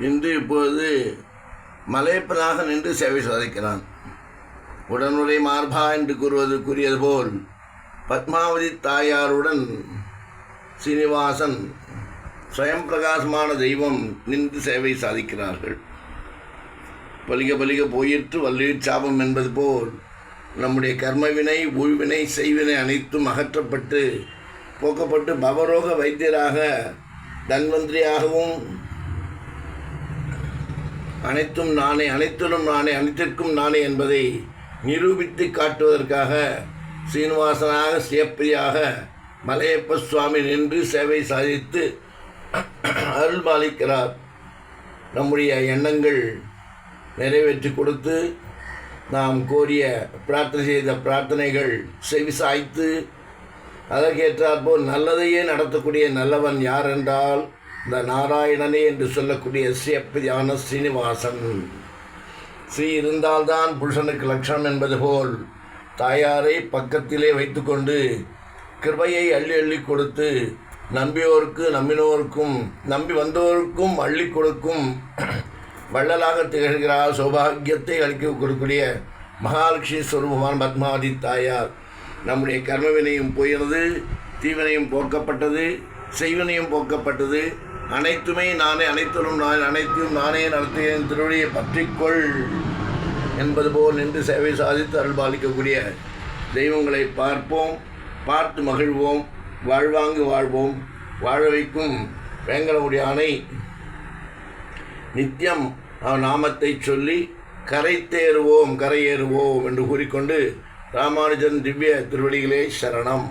இப்பொழுது மலையப்பனாக நின்று சேவை சாதிக்கிறான். உடனுரை மார்பா என்று கூறியது போல் பத்மாவதி தாயாருடன் சீனிவாசன் ஸ்வயம் பிரகாசமான தெய்வம் நின்று சேவை சாதிக்கிறார்கள். பலிக பலிக போயிற்று வல்லுயிர் சாபம் என்பது போல் நம்முடைய கர்மவினை, ஊழ்வினை, செய்வினை அனைத்தும் அகற்றப்பட்டு போக்கப்பட்டு பவரோக வைத்தியராக, தன்வந்திரியாகவும் அனைத்தும் நானே, அனைத்திலும் நானே, அனைத்திற்கும் நானே என்பதை நிரூபித்து காட்டுவதற்காக சீனிவாசனாக, சிவப்பிரியாக மலையப்ப சுவாமி நின்று சேவை சாதித்து அருள் பாலிக்கிறார். நம்முடைய எண்ணங்கள் நிறைவேற்றி கொடுத்து நாம் கோரிய பிரார்த்தனை செய்த பிரார்த்தனைகள் செவி சாய்த்து அதற்கேற்றாற்போல் நல்லதையே நடத்தக்கூடிய நல்லவன் யார் என்றால் இந்த நாராயணனே என்று சொல்லக்கூடிய சிவப்பிரியான சீனிவாசன். ஸ்ரீ இருந்தால்தான் புருஷனுக்கு லட்சணம் என்பது போல் தாயாரை பக்கத்திலே வைத்துக்கொண்டு கிருபையை அள்ளி அள்ளி கொடுத்து நம்பியோருக்கு, நம்பினோருக்கும், நம்பி வந்தோருக்கும் அள்ளி கொடுக்கும் வள்ளலாக திகழ்கிறார். சௌபாகியத்தை அளிக்க கொடுக்கக்கூடிய மகாலட்சுமி ஸ்வரூபமான பத்மாவதி தாயார். நம்முடைய கர்மவினையும் போயினது, தீவினையும் போக்கப்பட்டது, செய்வினையும் போக்கப்பட்டது. அனைத்துமே நானே, அனைத்திலும் நான், அனைத்தையும் நானே நடத்துகிறேன், திருவடியை பற்றிக்கொள் என்பது போல் நின்று சேவை சாதித்து அருள்பாலிக்கக்கூடிய தெய்வங்களை பார்ப்போம், பார்த்து மகிழ்வோம், வாழ்வாங்கு வாழ்வோம். வாழ வைக்கும் வேங்கடமுடைய அணை நித்தியம் அவன் நாமத்தை சொல்லி கரையேறுவோம் என்று கூறிக்கொண்டு ராமானுஜன் திவ்ய திருவடிகளே சரணம்.